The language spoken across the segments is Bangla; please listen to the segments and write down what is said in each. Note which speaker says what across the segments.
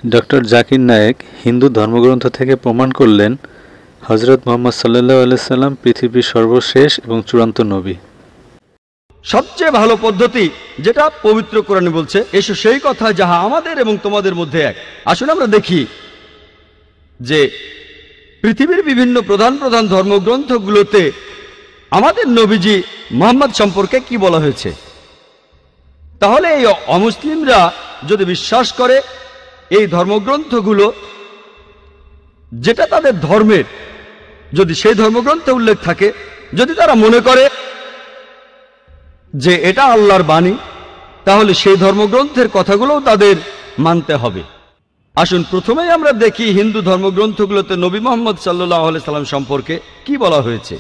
Speaker 1: ডক্টর জাকির নায়েক হিন্দু ধর্মগ্রন্থ থেকে প্রমাণ করলেন, হযরত মুহাম্মদ সাল্লাল্লাহু আলাইহি সাল্লাম পৃথিবীর সর্বশেষ এবং চূড়ান্ত নবী।
Speaker 2: সবচেয়ে ভালো পদ্ধতি যেটা পবিত্র কোরআনে বলছে, এসো সেই কথা যাহা আমাদের এবং তোমাদের মধ্যে এক। আসুন আমরা দেখি যে পৃথিবীর বিভিন্ন প্রধান প্রধান ধর্মগ্রন্থগুলোতে আমাদের নবীজি মুহাম্মদ সম্পর্কে কি বলা হয়েছে। তাহলে এই অমুসলিমরা যদি বিশ্বাস করে এই ধর্মগ্রন্থগুলো যেটা তাদের ধর্মের, যদি সেই ধর্মগ্রন্থে উল্লেখ থাকে, যদি তারা মনে করে যে এটা আল্লাহর বাণী, তাহলে সেই ধর্মগ্রন্থের কথাগুলোও তাদের মানতে হবে। আসুন প্রথমেই আমরা দেখি হিন্দু ধর্মগ্রন্থগুলোতে নবী মুহাম্মদ সাল্লাল্লাহু আলাইহি সাল্লাম সম্পর্কে কি বলা হয়েছে।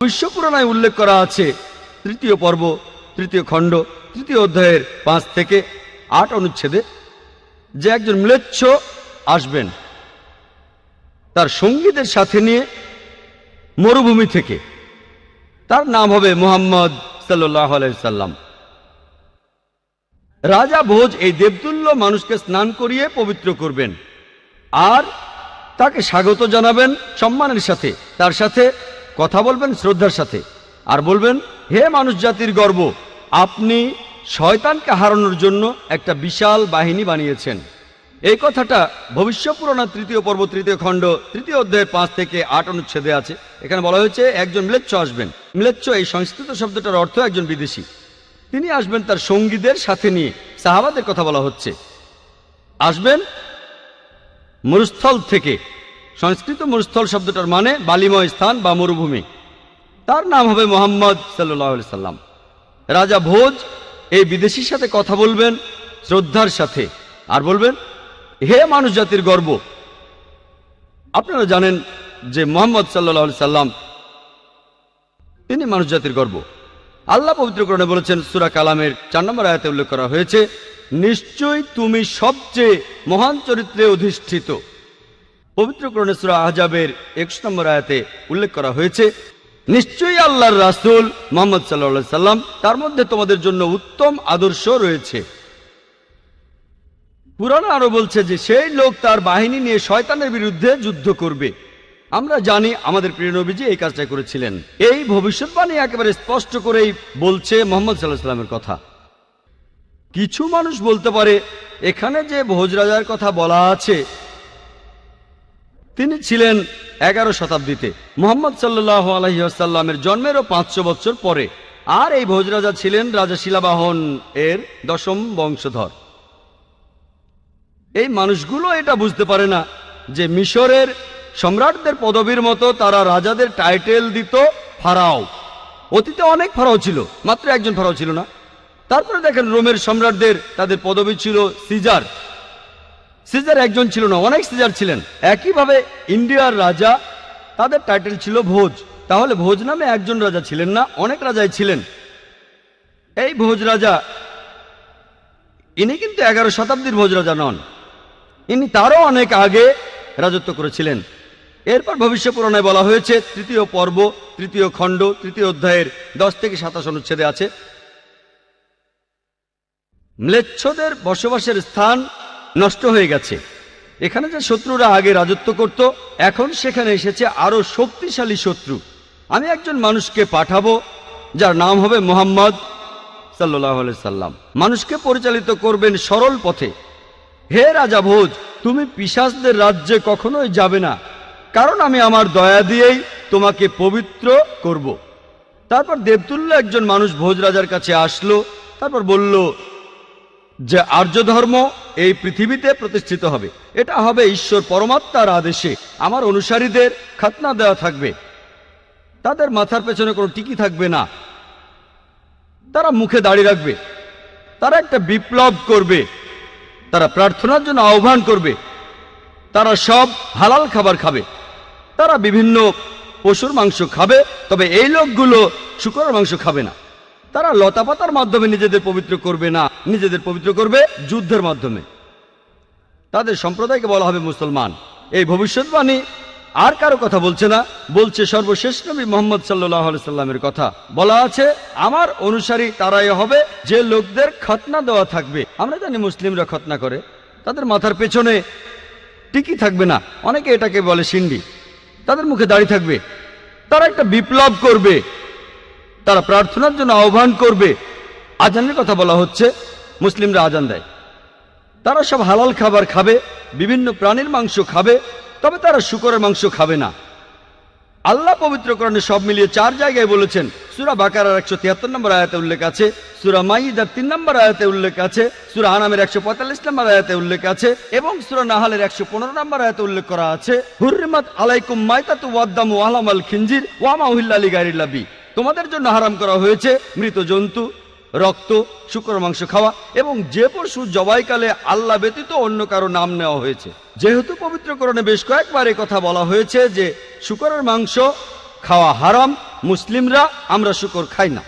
Speaker 2: ভবিষ্য পুরাণে উল্লেখ করা আছে 3য় পর্ব 3য় খণ্ড 3য় অধ্যায়ের 5 থেকে 8 অনুচ্ছেদে যে একজন ম্লেচ্ছ আসবেন তার সঙ্গীদের সাথে নিয়ে মরুভূমি থেকে। তার নাম হবে মুহাম্মদ সাল্লাল্লাহু আলাইহি সাল্লাম। রাজা ভোজ এই দেবতুল্য মানুষকে স্নান করিয়ে পবিত্র করবেন আর তাকে স্বাগত জানাবেন সম্মানের সাথে, তার সাথে কথা বলবেন শ্রদ্ধার সাথে, আর বলবেন, হে মানুষ জাতির গর্ব, আপনি শয়তানকে হারানোর জন্য একটা বিশাল বাহিনী বানিয়েছেন। এই কথাটা ভবিষ্য পুরাণ 3য় পর্ব 3য় খণ্ড 3য় অধ্যায়ের 5 থেকে 8 অনুচ্ছেদে আছে। এখানে বলা হয়েছে একজন ম্লেচ্ছ আসবেন। ম্লেচ্ছ এই সংস্কৃত শব্দটার অর্থ একজন বিদেশি। তিনি আসবেন তার সঙ্গীদের সাথে নিয়ে, সাহাবাদের কথা বলা হচ্ছে। আসবেন মরুস্থল থেকে। সংস্কৃত মরুস্থল শব্দটার মানে বালিময় স্থান বা মরুভূমি। তার নাম হবে মুহাম্মদ সাল্লাল্লাহু আলাইহি সাল্লাম। রাজা ভোজ এই বিদেশির সাথে কথা বলবেন শ্রদ্ধার সাথে আর বলবেন, হে মানুষ জাতির গর্ব। আপনারা জানেন যে মুহাম্মদ সাল্লাল্লাহু আলাইহি সাল্লাম তিনি মানুষ জাতির গর্ব। আল্লাহ পবিত্র কোরআনে বলেছেন, সূরা কালামের 4 নম্বর আয়াতে উল্লেখ করা হয়েছে, নিশ্চয়ই তুমি সবচেয়ে মহান চরিত্রে অধিষ্ঠিত। পবিত্র কোরআনে সূরা আহজাবের 21 নম্বর আয়াতে উল্লেখ করা হয়েছে, নিশ্চয়ই আল্লাহর রাসূল মুহাম্মদ সাল্লাল্লাহু আলাইহি সাল্লাম, তার মধ্যে তোমাদের জন্য উত্তম আদর্শ রয়েছে। কুরআন আরো বলছে যে সেই লোক তার বাহিনী নিয়ে শয়তানের বিরুদ্ধে যুদ্ধ করবে। আমরা জানি আমাদের প্রিয় নবীজি এই কাজটা করেছিলেন। এই ভবিষ্যৎবাণী একেবারে স্পষ্ট করেই বলছে মুহাম্মদ সাল্লাল্লাহু আলাইহি সাল্লামের কথা। কিছু মানুষ বলতে পারে এখানে যে ভোজ রাজার কথা বলা আছে তিনি ছিলেন 11 শতাব্দীতে, মুহাম্মদ সাল্লাল্লাহু আলাইহি ওয়াসাল্লামের জন্মেরও 500 বছর পরে, আর এই ভোজ রাজা ছিলেন রাজা শিলাবাহন এর 10ম বংশধর। এই মানুষগুলো এটা বুঝতে পারে না যে মিশরের সম্রাটদের পদবীর মতো তারা রাজাদের টাইটেল দিত ফারাও। অতীতে অনেক ফারাও ছিল, মাত্র একজন ফারাও ছিল না। তারপরে দেখেন রোমের সম্রাটদের তাদের পদবী ছিল সিজার। সিজার একজন ছিল না, অনেক সিজার ছিলেন। একইভাবে ইন্ডিয়ার রাজা তাদের টাইটেল ছিল ভোজ। তাহলে ভোজ নামে একজন রাজা ছিলেন না, অনেক রাজাই ছিলেন। এই ভোজ রাজা ইনি কিন্তু 11 শতাব্দীর ভোজ রাজা নন, ইনি তারও অনেক আগে রাজত্ব করেছিলেন। এরপর ভবিষ্য পুরাণে বলা হয়েছে 3য় পর্ব 3য় খণ্ড 3য় অধ্যায়ের 10 থেকে 27 অনুচ্ছেদে আছে, ম্লেচ্ছদের বসবাসের স্থান নষ্ট হয়ে গেছে। এখানে যে শত্রুরা আগে রাজত্ব করত, এখন সেখানে এসেছে আরো শক্তিশালী শত্রু। আমি একজন মানুষকে পাঠাবো যার নাম হবে মুহাম্মদ সাল্লাল্লাহু আলাইহি সাল্লাম। মানুষকে পরিচালিত করবেন সরল পথে। হে রাজা ভোজ, তুমি পিশাচদের রাজ্যে কখনোই যাবে না, কারণ আমি আমার দয়া দিয়েই তোমাকে পবিত্র করব। তারপর দেবতুল্য একজন মানুষ ভোজ রাজার কাছে আসলো, তারপর বলল যে আর্য ধর্ম এই পৃথিবীতে প্রতিষ্ঠিত হবে। এটা হবে ঈশ্বর পরমাত্মার আদেশে। আমার অনুসারীদের খাতনা দেওয়া থাকবে, তাদের মাথার পেছনে কোনো টিকি থাকবে না, তারা মুখে দাড়ি রাখবে, তারা একটা বিপ্লব করবে, তারা প্রার্থনার জন্য আহ্বান করবে, তারা সব হালাল খাবার খাবে, তারা বিভিন্ন পশুর মাংস খাবে, তবে এই লোকগুলো শূকরের মাংস খাবে না। তারা লতাপাতার মাধ্যমে নিজেদের পবিত্র করবে না, নিজেদের পবিত্র করবে যুদ্ধের মাধ্যমে। তাদের সম্প্রদায়কে বলা হবে মুসলমান। এই ভবিষ্যৎবাণী আর কারো কথা বলছে না, বলছে সর্বশেষ নবী মুহাম্মদ সাল্লাল্লাহু আলাইহি সাল্লামের কথা। বলা আছে আমার অনুসারী তারাই হবে যে লোকদের খতনা দেওয়া থাকবে। আমরা জানি মুসলিমরা খতনা করে, তাদের মাথার পেছনে টিকি থাকবে না, অনেকে এটাকে বলে সিন্ডি, তাদের মুখে দাড়ি থাকবে। তারা একটা বিপ্লব করবে, তারা প্রার্থনার জন্য আহ্বান করবে। আজানের কথা বলা হচ্ছে, মুসলিমরা আজান দেয়। তারা সব হালাল খাবার খাবে, বিভিন্ন প্রাণীর মাংস খাবে, তবে তারা শূকরের মাংস খাবে না। আল্লাহ পবিত্র কোরআনে সব মিলিয়ে 4 জায়গায় বলেছেন। সূরা বাকারার 173 নম্বর আয়াতে উল্লেখ আছে, সূরা মাইদার 3 নম্বর আয়াতে উল্লেখ আছে, সূরা আনামের 145 নম্বর আয়াতে উল্লেখ আছে এবং সূরা নাহালের 115 নম্বর আয়াতে উল্লেখ করা আছে, হুররিমাত আলাইকুম মাইতাতু ওয়াদ-দামু ওয়া লাহমুল খিনজির ওয়া মা উহিল্লা লিগাইরিল্লাহ বি। তোমাদের জন্য হারাম করা হয়েছে মৃত জন্তু, রক্ত, শূকর মাংস খাওয়া এবং যে পশু জবাইকালে আল্লাহ ব্যতীত অন্য কারো নাম নেওয়া হয়েছে। যেহেতু পবিত্র কোরআনে বেশ কয়েকবার এই কথা বলা হয়েছে যে শূকরের মাংস খাওয়া হারাম, মুসলিমরা আমরা শূকর খাই না।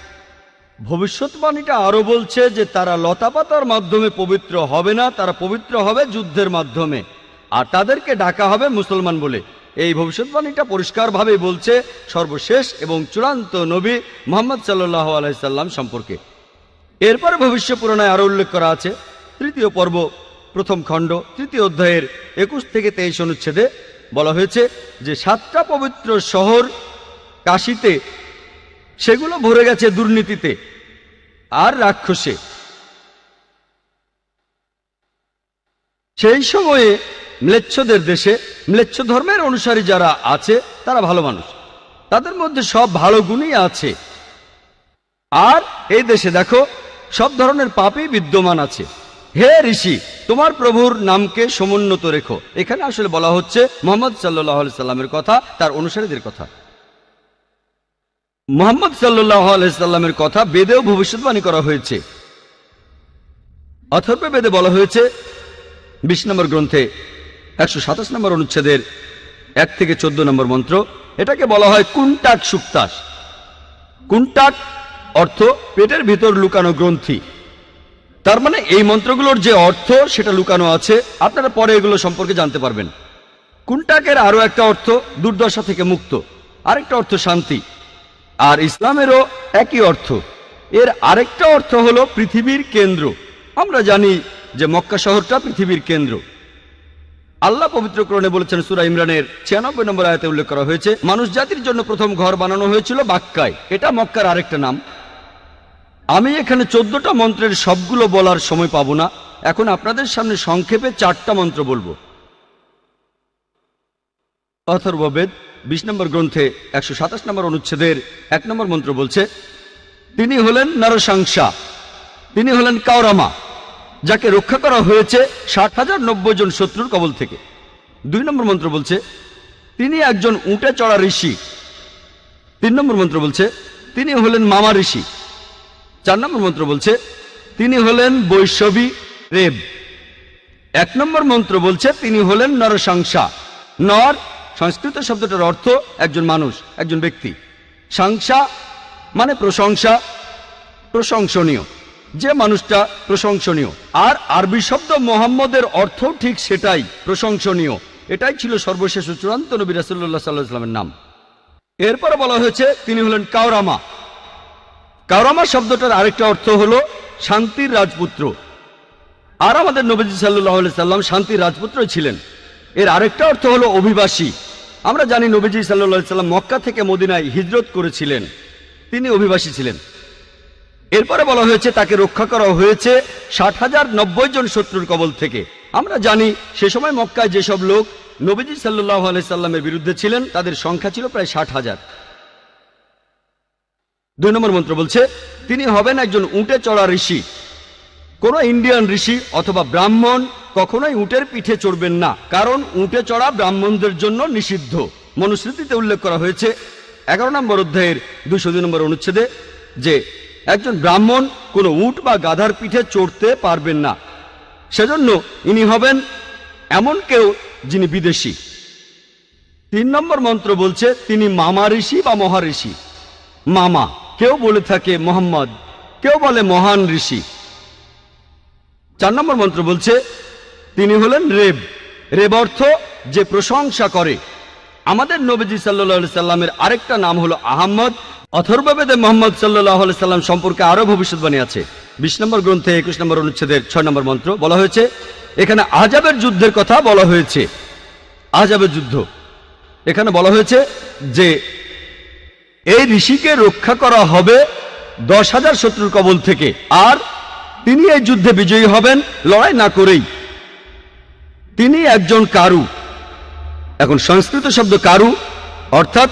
Speaker 2: ভবিষ্যৎবাণীটা আরো বলছে যে তারা লতাপাতার মাধ্যমে পবিত্র হবে না, তারা পবিত্র হবে যুদ্ধের মাধ্যমে, আর তাদেরকে ডাকা হবে মুসলমান বলে। এই ভবিষ্যৎবাণীটা পরিষ্কারভাবেই বলছে সর্বশেষ এবং চূড়ান্ত নবী মুহাম্মদ সাল্লাল্লাহু আলাইহি সাল্লাম সম্পর্কে। এরপরে ভবিষ্য পুরাণে আরো উল্লেখ করা আছে, 3য় পর্ব 1ম খণ্ড 3য় অধ্যায়ের 21 থেকে 23 অনুচ্ছেদে বলা হয়েছে যে 7টা পবিত্র শহর কাশীতে, সেগুলো ভরে গেছে দুর্নীতিতে আর রাক্ষসে। সেই সময়ে ম্লেচ্ছদের দেশে ম্লেচ্ছ ধর্মের অনুসারী যারা আছে তারা ভালো মানুষ, তাদের মধ্যে সব ভালো গুণই আছে। আর এই দেশে দেখো সব ধরনের পাপই বিদ্যমান আছে। হে ঋষি, তোমার প্রভুর নামকে সমুন্নত রেখো। এখানে আসলে বলা হচ্ছে মুহাম্মদ সাল্লাল্লাহু আলাইহি সাল্লামের কথা, তার অনুসারীদের কথা। মুহাম্মদ সাল্লাল্লাহু আলাইহি সাল্লামের কথা বেদেও ভবিষ্যৎবাণী করা হয়েছে। অথর্ব বেদে বলা হয়েছে 20 নম্বর গ্রন্থে 127 নম্বর অনুচ্ছেদের 1 থেকে 14 নম্বর মন্ত্র, এটাকে বলা হয় কুন্টাক সুক্তাস। কুন্টাক অর্থ পেটের ভিতর লুকানো গ্রন্থি। তার মানে এই মন্ত্রগুলোর যে অর্থ সেটা লুকানো আছে, আপনারা পরে এগুলো সম্পর্কে জানতে পারবেন। কুন্টাকের আরো একটা অর্থ দুর্দশা থেকে মুক্ত, আরেকটা অর্থ শান্তি, আর ইসলামেরও একই অর্থ। এর আরেকটা অর্থ হলো পৃথিবীর কেন্দ্র। আমরা জানি যে মক্কা শহরটা পৃথিবীর কেন্দ্র। আল্লাহ পবিত্র কোরআনে বলেছেন, সূরা ইমরানের 96 নম্বর আয়াতে উল্লেখ করা হয়েছে, মানুষ জাতির জন্য প্রথম ঘর বানানো হয়েছিল বাক্কায়। এটা মক্কার আরেকটা নাম। আমি এখানে 14টা মন্ত্রের সবগুলো বলার সময় পাবো না, এখন আপনাদের সামনে সংক্ষেপে 4টা মন্ত্র বলবো। অথর্ববেদ 20 নম্বর গ্রন্থে 127 নম্বর অনুচ্ছেদের 1 নম্বর মন্ত্র বলছে, তিনি হলেন নরসাংসা, তিনি হলেন কাওরামা, যাকে রক্ষা করা হয়েছে 60,090 জন শত্রুর কবল থেকে। 2 নম্বর মন্ত্র বলছে, তিনি একজন উটে চড়া ঋষি। 3 নম্বর মন্ত্র বলছে, তিনি হলেন মামা ঋষি। 4 নম্বর মন্ত্র বলছে, তিনি হলেন বৈষ্ণবী রেব। 1 নম্বর মন্ত্র বলছে, তিনি হলেন নরসাংসা। নর সংস্কৃত শব্দটার অর্থ একজন মানুষ, একজন ব্যক্তি। সাংসা মানে প্রশংসা, প্রশংসনীয়, যে মানুষটা প্রশংসনীয়। আর আরবি শব্দ মোহাম্মদের অর্থ ঠিক সেটাই, প্রশংসনীয়। এটাই ছিল সর্বশেষ ও চূড়ান্ত নবী রাসূলুল্লাহ সাল্লাল্লাহু আলাইহি ওয়াসাল্লামের নাম। এরপরে বলা হয়েছে তিনি হলেন কাওরামা। কাওরামা শব্দটার আরেকটা অর্থ হলো শান্তির রাজপুত্র। আর আমাদের নবীজি সাল্লাল্লাহু আলাইহি সাল্লাম শান্তির রাজপুত্রই ছিলেন। এর আরেকটা অর্থ হলো অভিবাসী। আমরা জানি নবীজি সাল্লাল্লাহু আলাইহি সাল্লাম মক্কা থেকে মদিনায় হিজরত করেছিলেন, তিনি অভিবাসী ছিলেন। এরপরে বলা হয়েছে তাকে রক্ষা করা হয়েছে 60,090 জন শত্রুর কবল থেকে। আমরা জানি সে সময় মক্কায় যেসব লোক নবীজি সাল্লাল্লাহু আলাইহি সাল্লামের বিরুদ্ধে ছিলেন তাদের সংখ্যা ছিল প্রায় 60,000। 2 নম্বর মন্ত্র বলছে, তিনি হবেন একজন উটে চড়া ঋষি। কোন ইন্ডিয়ান ঋষি অথবা ব্রাহ্মণ কখনোই উটের পিঠে চড়বেন না, কারণ উটে চড়া ব্রাহ্মণদের জন্য নিষিদ্ধ। মনুস্মৃতিতে উল্লেখ করা হয়েছে 11 নম্বর অধ্যায়ের 202 নম্বর অনুচ্ছেদে যে একজন ব্রাহ্মণ কোনো উট বা গাধার পিঠে চড়তে পারবেন না। সেজন্য ইনি হবেন এমন কেউ যিনি বিদেশি। 3 নম্বর মন্ত্র বলছে তিনি মামা ঋষি বা মহাঋষি। মামা, কেউ বলে থাকে মোহাম্মদ, কেউ বলে মহান ঋষি। 4 নম্বর মন্ত্র বলছে তিনি হলেন রেব। রেব অর্থ যে প্রশংসা করে। আমাদের নবীজি সাল্লাল্লাহু আলাইহি সাল্লামের আরেকটা নাম হলো আহমদ। অথর্ববেদে মুহাম্মদ সাল্লাল্লাহু আলাইহি সাল্লাম সম্পর্কে আরো ভবিষ্যৎবাণী আছে। 20 নম্বর গ্রন্থে 21 নম্বর অনুচ্ছেদের 6 নম্বর মন্ত্র বলা হয়েছে, এখানে আহজাবের যুদ্ধের কথা বলা হয়েছে। আহজাবের যুদ্ধ এখানে বলা হয়েছে যে এই ঋষিকে রক্ষা করা হবে 10,000 শত্রুর কবল থেকে, আর তিনি এই যুদ্ধে বিজয়ী হবেন লড়াই না করেই। তিনি একজন কারু। এখন সংস্কৃত শব্দ কারু অর্থাৎ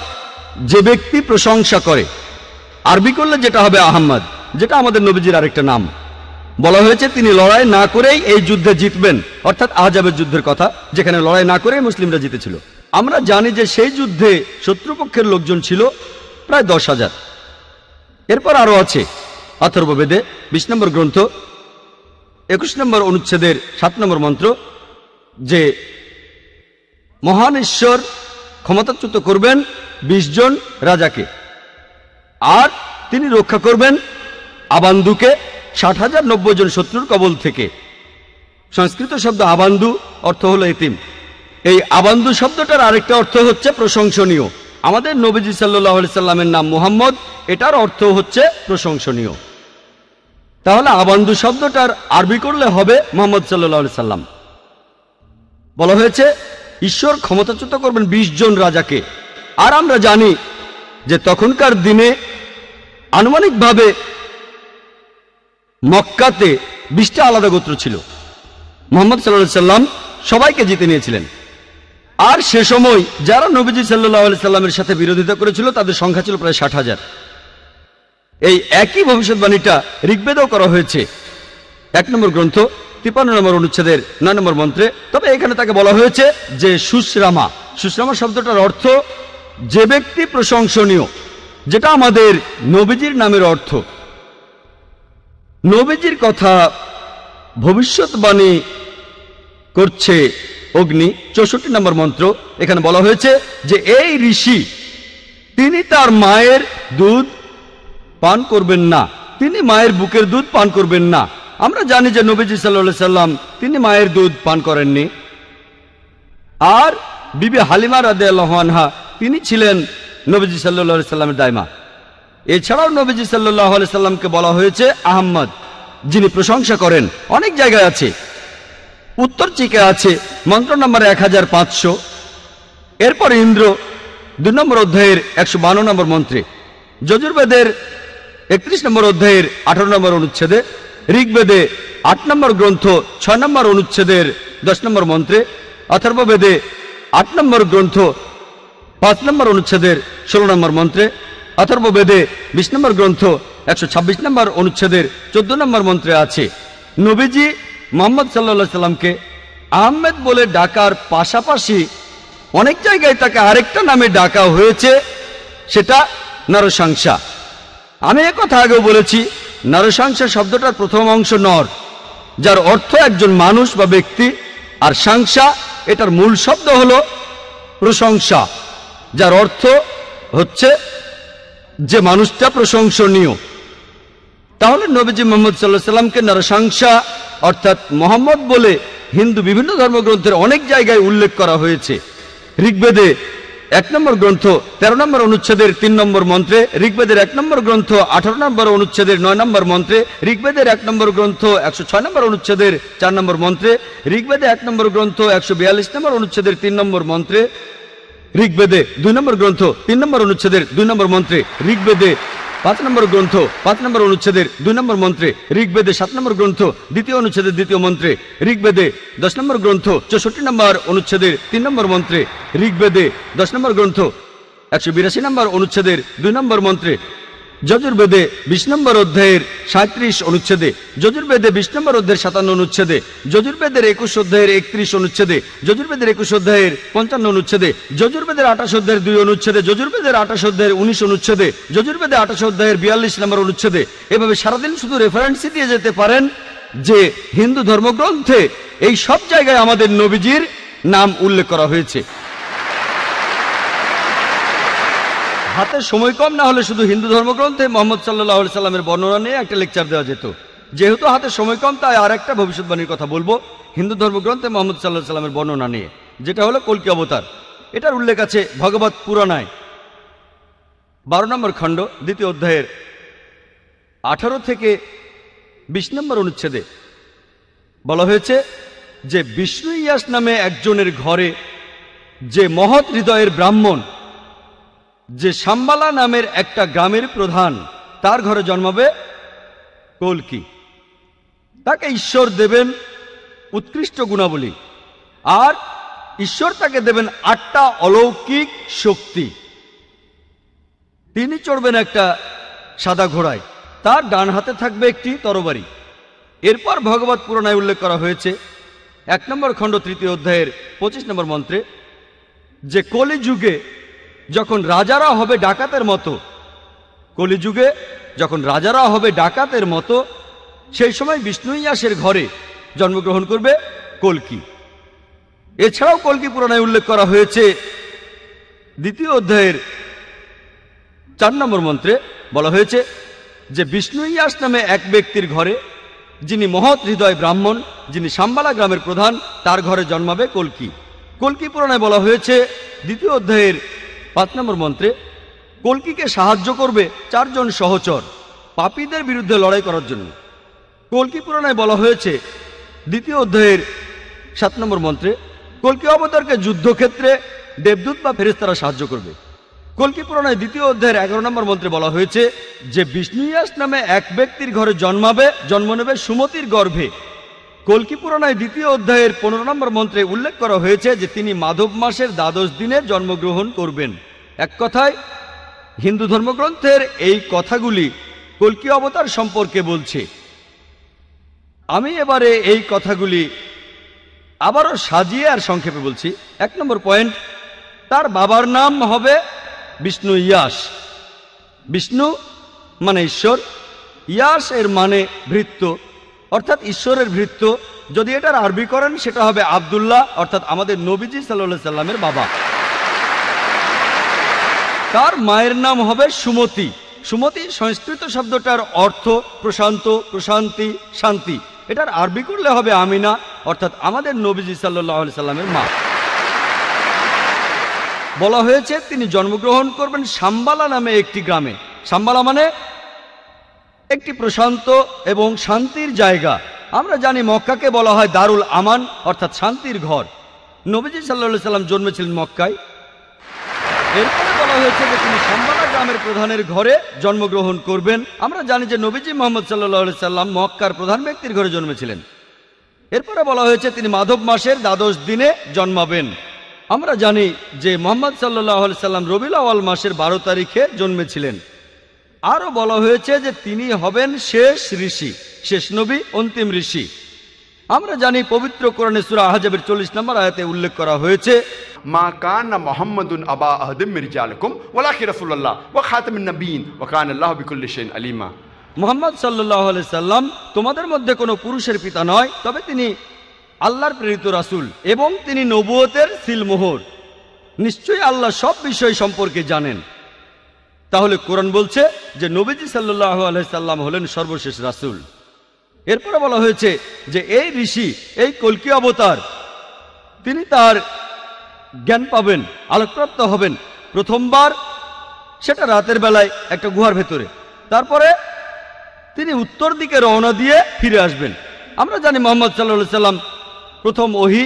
Speaker 2: যে ব্যক্তি প্রশংসা করে, আরবি করলে যেটা হবে আহম্মদ, যেটা আমাদের নবীজির আরেকটা নাম। বলা হয়েছে তিনি লড়াই না করেই এই যুদ্ধে জিতবেন, অর্থাৎ আহজাবের যুদ্ধের কথা, যেখানে লড়াই না করেই মুসলিমরা জিতেছিল। আমরা জানি যে সেই যুদ্ধে শত্রুপক্ষের লোকজন ছিল প্রায় 10,000। এরপর আরো আছে অথর্ববেদে 20 নম্বর গ্রন্থ 21 নম্বর অনুচ্ছেদের 7 নম্বর মন্ত্র, যে মহান ঈশ্বর ক্ষমতাচ্যুত করবেন 20 জন রাজাকে, আর তিনি রক্ষা করবেন আবান্দুকে 60,090 জন শত্রুর কবল থেকে। সংস্কৃত শব্দ আবান্দু অর্থ হলো এতিম। এই আবান্দু শব্দটার আরেকটা অর্থ হচ্ছে প্রশংসনীয়। আমাদের নবীজি সাল্লাল্লাহু আলাইহি সাল্লামের নাম মুহাম্মদ, এটার অর্থ হচ্ছে প্রশংসনীয়। তাহলে আবান্দু শব্দটার আরবি করলে হবে মুহাম্মদ সাল্লাল্লাহু আলাইহি সাল্লাম। বলা হয়েছে ঈশ্বর ক্ষমতাচ্যুত করবেন 20 জন রাজাকে। আর আমরা জানি যে তখনকার দিনে আনুমানিকভাবে মক্কাতে 20টা আলাদা গোত্র ছিল। মুহাম্মদ সাল্লাল্লাহু আলাইহি সাল্লাম সবাইকে জিতে নিয়েছিলেন। আর সে সময় যারা নবীজি সাল্লাল্লাহু আলাইহি সাল্লামের সাথে বিরোধিতা করেছিল তাদের সংখ্যা ছিল প্রায় 60,000। এই একই ভবিষ্যৎবাণীটা ঋগ্বেদেও করা হয়েছে 1 নম্বর গ্রন্থ 53 নম্বর অনুচ্ছেদের 9 নম্বর মন্ত্রে। তবে এখানে তাকে বলা হয়েছে যে সুশ্রামা। সুশ্রামা শব্দটার অর্থ যে ব্যক্তি প্রশংসনীয়, যেটা আমাদের নবীজির নামের অর্থ। নবীজির কথা ভবিষ্যৎবাণী করছে অগ্নি 64 নম্বর মন্ত্র। এখানে বলা হয়েছে যে এই ঋষি তিনি তার মায়ের দুধ পান করবেন না, তিনি মায়ের বুকের দুধ পান করবেন না। আমরা জানি যে নবীজি সাল্লাল্লাহু আলাইহি সাল্লাম তিনি মায়ের দুধ পান করেননি। আর বিবি হালিমা রাদিয়াল্লাহু আনহা তিনি ছিলেন নবীজি সাল্লাল্লাহু আলাইহি সাল্লামের দাইমা। এছাড়াও নবীজি সাল্লাল্লাহু আলাইহি সাল্লামকে বলা হয়েছে আহম্মদ, যিনি প্রশংসা করেন। অনেক জায়গায় আছে, উত্তর চিকে আছে মন্ত্র নম্বর 1500। এরপর ইন্দ্র 2 নম্বর অধ্যায়ের 152 নম্বর মন্ত্রে, যজুর্বেদের 31 নম্বর অধ্যায়ের 18 নম্বর অনুচ্ছেদে, ঋগ্বেদে 8 নম্বর গ্রন্থ 6 নম্বর অনুচ্ছেদের 10 নম্বর মন্ত্রে, অথর্ববেদে 8 নম্বর গ্রন্থ 5 নম্বর অনুচ্ছেদের 16 নম্বর মন্ত্রে, অথর্ববেদে 20 নম্বর গ্রন্থ 126 নম্বর অনুচ্ছেদের 14 নম্বর মন্ত্রে আছে। নবীজি মুহাম্মদ সাল্লাল্লাহু আলাইহি সাল্লামকে আহমেদ বলে ডাকার পাশাপাশি অনেক জায়গায় তাকে আরেকটা নামে ডাকা হয়েছে, সেটা নরসাংসা। আমি একথা আগেও বলেছি, নরসাংসা শব্দটার প্রথম অংশ নর, যার অর্থ একজন মানুষ বা ব্যক্তি, আর সাংসা এটার মূল শব্দ হলো প্রশংসা, যার অর্থ হচ্ছে যে মানুষটা প্রশংসনীয়। তাহলে নবীজি মুহাম্মদ সাল্লাল্লাহু আলাইহি সাল্লামকে নরসাংসা অর্থাৎ মোহাম্মদ বলে হিন্দু বিভিন্ন ধর্মগ্রন্থের অনেক জায়গায় উল্লেখ করা হয়েছে। ঋগ্বেদে 1 নম্বর গ্রন্থ 13 নম্বর অনুচ্ছেদের 3 নম্বর মন্ত্রে, ঋগ্বেদের 1 নম্বর গ্রন্থ 18 নম্বর অনুচ্ছেদের 9 নম্বর মন্ত্রে, ঋগ্বেদের 1 নম্বর গ্রন্থ 106 নম্বর অনুচ্ছেদের 4 নম্বর মন্ত্রে, ঋগ্বেদে 1 নম্বর গ্রন্থ 142 নম্বর অনুচ্ছেদের 3 নম্বর মন্ত্রে, ঋগ্বেদে 2 নম্বর গ্রন্থ 3 নম্বর অনুচ্ছেদের 2 নম্বর মন্ত্রে, ঋগ্বেদে 5 নম্বর গ্রন্থ 5 নম্বর অনুচ্ছেদের 2 নম্বর মন্ত্রে, ঋগ্বেদে 7 নম্বর গ্রন্থ 2য় অনুচ্ছেদের 2য় মন্ত্রে, ঋগ্বেদে 10 নম্বর গ্রন্থ 64 নম্বর অনুচ্ছেদের 3 নম্বর মন্ত্রে, ঋগ্বেদে 10 নম্বর গ্রন্থ 182 নম্বর অনুচ্ছেদের 2 নম্বর মন্ত্রে, যজুর্বেদে 20 নম্বর অধ্যায়ের 37 অনুচ্ছেদে, যজুর্বেদে 20 নম্বর অধ্যায়ের 57 অনুচ্ছেদে, যজুর্বেদের 21 অধ্যায়ের 31 অনুচ্ছেদে, যজুর্বেদের 21 অধ্যায়ের 55 অনুচ্ছেদে, যজুর্বেদের 28 অধ্যায়ের 2 অনুচ্ছেদে, যজুর্বেদের 28 অধ্যায়ের 19 অনুচ্ছেদে, যজুর্বেদে 28 অধ্যায়ের 42 নম্বর অনুচ্ছেদে। এভাবে সারাদিন শুধু রেফারেন্সই দিয়ে যেতে পারেন যে হিন্দু ধর্মগ্রন্থে এই সব জায়গায় আমাদের নবীজির নাম উল্লেখ করা হয়েছে। হাতে সময় কম না হলে শুধু হিন্দু ধর্মগ্রন্থে মুহাম্মদ সাল্লাল্লাহু আলাইহি সাল্লামের বর্ণনা নিয়ে একটা লেকচার দেওয়া যেত। যেহেতু হাতে সময় কম, তাই আর একটা ভবিষ্যৎবাণীর কথা বলবো হিন্দু ধর্মগ্রন্থে মুহাম্মদ সাল্লাল্লাহু আলাইহি সাল্লামের বর্ণনা নিয়ে, যেটা হলো কল্কি অবতার। এটার উল্লেখ আছে ভগবত পুরাণায় 12 নম্বর খণ্ড 2য় অধ্যায়ের 18 থেকে 20 নম্বর অনুচ্ছেদে। বলা হয়েছে যে বিষ্ণু ইয়াস নামে একজনের ঘরে, যে মহৎ হৃদয়ের ব্রাহ্মণ, যে শাম্বালা নামের একটা গ্রামের প্রধান, তার ঘরে জন্মাবে কল্কি। তাকে ঈশ্বর দেবেন উৎকৃষ্ট গুণাবলী, আর ঈশ্বর তাকে দেবেন 8টা অলৌকিক শক্তি। তিনি চড়বেন একটা সাদা ঘোড়ায়, তার ডান হাতে থাকবে একটি তরবারি। এরপর ভগবত পুরাণায় উল্লেখ করা হয়েছে 1 নম্বর খণ্ড 3য় অধ্যায়ের 25 নম্বর মন্ত্রে, যে কলিযুগে যখন রাজারা হবে ডাকাতের মতো, কলিযুগে যখন রাজারা হবে ডাকাতের মতো, সেই সময় বিষ্ণু ইয়াসের ঘরে জন্মগ্রহণ করবে কল্কি। এছাড়াও কল্কি পুরাণায় উল্লেখ করা হয়েছে 2য় অধ্যায়ের 4 নম্বর মন্ত্রে বলা হয়েছে যে বিষ্ণু ইয়াস নামে এক ব্যক্তির ঘরে, যিনি মহৎ হৃদয় ব্রাহ্মণ, যিনি শাম্বালা গ্রামের প্রধান, তার ঘরে জন্মাবে কল্কি। কল্কি পুরাণায় বলা হয়েছে 2য় অধ্যায়ের 5 নম্বর মন্ত্রে, কল্কিকে সাহায্য করবে 4 জন সহচর পাপীদের বিরুদ্ধে লড়াই করার জন্য। কল্কি পুরাণায় বলা হয়েছে 2য় অধ্যায়ের 7 নম্বর মন্ত্রে, কল্কি অবতারকে যুদ্ধক্ষেত্রে দেবদূত বা ফেরেশতারা সাহায্য করবে। কল্কি পুরাণায় 2য় অধ্যায়ের 11 নম্বর মন্ত্রে বলা হয়েছে যে বিষ্ণু ইয়াস নামে এক ব্যক্তির ঘরে জন্ম নেবে সুমতির গর্ভে। কল্কি পুরাণায় 2য় অধ্যায়ের 15 নম্বর মন্ত্রে উল্লেখ করা হয়েছে যে তিনি মাধব মাসের 12 দিনে জন্মগ্রহণ করবেন। এক কথায় হিন্দু ধর্মগ্রন্থের এই কথাগুলি কল্কি অবতার সম্পর্কে বলছে। আমি এবারে এই কথাগুলি আবারও সাজিয়ে আর সংক্ষেপে বলছি। 1 নম্বর পয়েন্ট, তার বাবার নাম হবে বিষ্ণু ইয়াস। বিষ্ণু মানে ঈশ্বর, ইয়াস এর মানে ভৃত্য, অর্থাৎ ঈশ্বরের ভৃত্য। যদি এটার আরবি করেন সেটা হবে আব্দুল্লাহ, অর্থাৎ আমাদের নবীজি সাল্লাল্লাহু আলাইহি সাল্লামের বাবা। তার মায়ের নাম হবে সুমতি। সুমতি সংস্কৃত শব্দটার অর্থ প্রশান্ত, প্রশান্তি, শান্তি। এটার আরবি করলে হবে আমিনা, অর্থাৎ আমাদের নবীজি সাল্লাল্লাহু আলাইহি সাল্লামের মা। বলা হয়েছে তিনি জন্মগ্রহণ করবেন শাম্বালা নামে একটি গ্রামে। শাম্বালা মানে একটি প্রশান্ত এবং শান্তির জায়গা। আমরা জানি মক্কাকে বলা হয় দারুল আমান, অর্থাৎ শান্তির ঘর। নবীজি সাল্লাল্লাহু আলাইহি সাল্লাম জন্মেছিলেন মক্কায়। এরপরে বলা হয়েছে যে তিনি শাম্বালা গ্রামের প্রধানের ঘরে জন্মগ্রহণ করবেন। আমরা জানি যে নবীজি মুহাম্মদ সাল্লাল্লাহু আলাইহি সাল্লাম মক্কার প্রধান ব্যক্তির ঘরে জন্মেছিলেন। এরপরে বলা হয়েছে তিনি মাধব মাসের 12 দিনে জন্মাবেন। আমরা জানি যে মুহাম্মদ সাল্লাল্লাহু আলাইহি সাল্লাম রবিউল আউয়াল মাসের 12 তারিখে জন্মেছিলেন। আরও বলা হয়েছে যে তিনি হবেন শেষ ঋষি, শেষ নবী, অন্তিম ঋষি। আমরা জানি পবিত্র কোরআনে সূরা আহজাবের 40 নম্বর আয়াতে উল্লেখ করা হয়েছে,
Speaker 3: মা কানা মুহাম্মাদুন আবা আহাদিম মির রিজালিকুম ওয়ালাকি রাসূলুল্লাহ ওয়া খাতামুন নবিয়্যিন ওয়া কানা আল্লাহু বিকুল্লি শাইইন আলিমা।
Speaker 2: মুহাম্মদ সাল্লাল্লাহু আলাইহি সাল্লাম তোমাদের মধ্যে কোনো পুরুষের পিতা নয়, তবে তিনি আল্লাহর প্রেরিত রাসূল এবং তিনি নবুয়তের সিলমোহর। নিশ্চয়ই আল্লাহ সব বিষয় সম্পর্কে জানেন। তাহলে কোরআন বলছে যে নবীজি সাল্লাল্লাহু আলাইহি সাল্লাম হলেন সর্বশেষ রাসূল। এরপরে বলা হয়েছে যে এই ঋষি, এই কল্কি অবতার, তিনি তার জ্ঞান পাবেন, আলোকপ্রাপ্ত হবেন প্রথমবার সেটা রাতের বেলায় একটা গুহার ভেতরে। তারপরে তিনি উত্তর দিকে রওনা দিয়ে ফিরে আসবেন। আমরা জানি মুহাম্মদ সাল্লাল্লাহু আলাইহি সাল্লাম প্রথম ওহী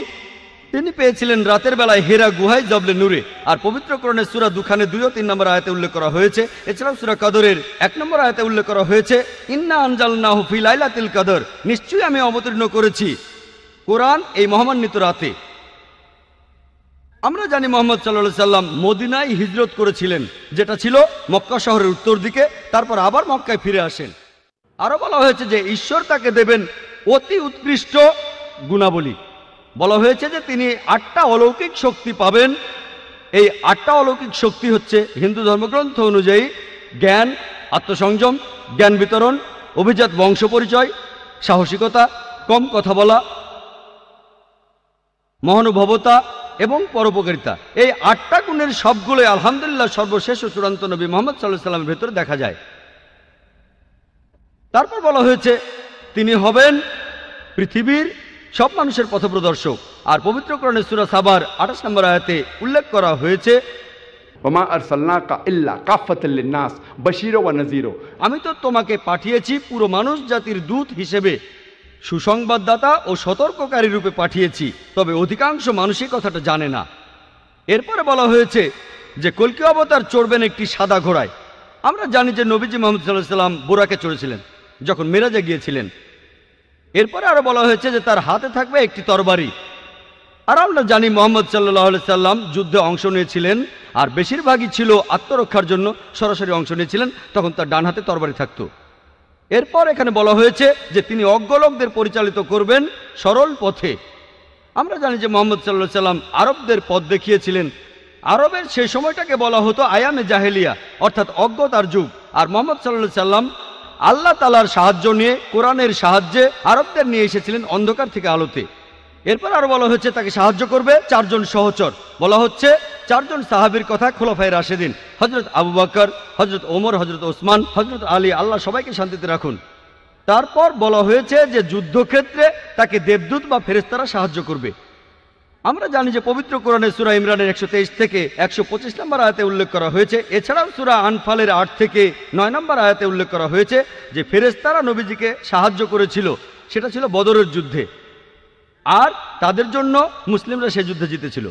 Speaker 2: তিনি পেয়েছিলেন রাতের বেলায় হেরা গুহায় জবলে নূরে। আর পবিত্র কোরআনের সূরা দুখানে 2 ও 3 নম্বর আয়াতে উল্লেখ করা হয়েছে। এছাড়াও সূরা কদরের 1 নম্বর আয়াতে উল্লেখ করা হয়েছে, ইন্না আনজালনাহু ফি লাইলাতিল কদর, নিশ্চয়ই আমি অবতীর্ণ করেছি কোরআন এই মহামান্বিত রাতে। আমরা জানি মুহাম্মদ সাল্লাল্লাহু আলাইহি সাল্লাম মদিনায় হিজরত করেছিলেন, যেটা ছিল মক্কা শহরের উত্তর দিকে, তারপর আবার মক্কায় ফিরে আসেন। আরো বলা হয়েছে যে ঈশ্বর তাকে দেবেন অতি উৎকৃষ্ট গুণাবলী। বলা হয়েছে যে তিনি 8টা অলৌকিক শক্তি পাবেন। এই 8টা অলৌকিক শক্তি হচ্ছে হিন্দু ধর্মগ্রন্থ অনুযায়ী জ্ঞান, আত্মসংযম, জ্ঞান বিতরণ, অভিজাত বংশ পরিচয়, সাহসিকতা, কম কথা বলা, মহানুভবতা এবং পরোপকারিতা। এই 8টা গুণের সবগুলোই আলহামদুলিল্লাহ সর্বশেষ ও চূড়ান্ত নবী মুহাম্মদ সাল্লাল্লাহু আলাইহি সাল্লামের ভেতরে দেখা যায়। তারপর বলা হয়েছে তিনি হবেন পৃথিবীর সব মানুষের পথপ্রদর্শক। আর পবিত্র কোরআনের সূরা সাবার 28 নম্বর আয়াতে উল্লেখ করা হয়েছে,
Speaker 3: ওমা আরসালনাকা ইল্লা কাফাতাল লিন্নাস বাশীরা ওয়া নাযীরা,
Speaker 2: আমি তো তোমাকে পাঠিয়েছি পুরো মানুষ জাতির দূত হিসেবে সুসংবাদদাতা ও সতর্ককারী রূপে পাঠিয়েছি, তবে অধিকাংশ মানুষই কথাটা জানে না। এরপরে বলা হয়েছে যে কল্কি অবতার চড়বেন একটি সাদা ঘোড়ায়। আমরা জানি যে নবীজি মুহাম্মদ সাল্লাল্লাহু আলাইহি সাল্লাম বুরাকে চড়েছিলেন যখন মেরাজে গিয়েছিলেন। এরপরে আরো বলা হয়েছে যে তার হাতে থাকবে একটি তরবারি। আর আমরা জানি মুহাম্মদ সাল্লাল্লাহু আলাইহি সাল্লাম যুদ্ধে অংশ নিয়েছিলেন, আর বেশিরভাগই ছিল আত্মরক্ষার জন্য সরাসরি অংশ নিয়েছিলেন, তখন তার ডান হাতে তরবারি থাকতো। এরপর এখানে বলা হয়েছে যে তিনি অজ্ঞ লোকদের পরিচালিত করবেন সরল পথে। আমরা জানি যে মুহাম্মদ সাল্লাল্লাহু আলাইহি সাল্লাম আরবদের পথ দেখিয়েছিলেন। আরবের সেই সময়টাকে বলা হতো আয়ামে জাহেলিয়া, অর্থাৎ অজ্ঞতার যুগ। আর মুহাম্মদ সাল্লাল্লাহু আলাইহি সাল্লাম আল্লাহ তাআলার সাহায্য নিয়ে, কোরআনের সাহায্যে আরবদের নিয়ে এসেছিলেন অন্ধকার থেকে আলোতে। এরপর আরো বলা হচ্ছে তাকে সাহায্য করবে 4 জন সহচর। বলা হচ্ছে 4 জন সাহাবীর কথা, খোলাফায়ে রাশেদিন, হযরত আবু বকর, হযরত ওমর, হযরত ওসমান, হযরত আলী, আল্লাহ সবাইকে শান্তিতে রাখুন। তারপর বলা হয়েছে যে যুদ্ধক্ষেত্রে তাকে দেবদূত বা ফেরেশতারা সাহায্য করবে। আমরা জানি যে পবিত্র কোরআনে সূরা ইমরানের 123 থেকে 125 নম্বর আয়াতে উল্লেখ করা হয়েছে। এছাড়াও সূরা আনফালের 8 থেকে 9 নম্বর আয়াতে উল্লেখ করা হয়েছে যে ফেরেশতারা নবীজিকে সাহায্য করেছিল। সেটা ছিল বদরের যুদ্ধে, আর তাদের জন্য মুসলিমরা সে যুদ্ধে জিতেছিল।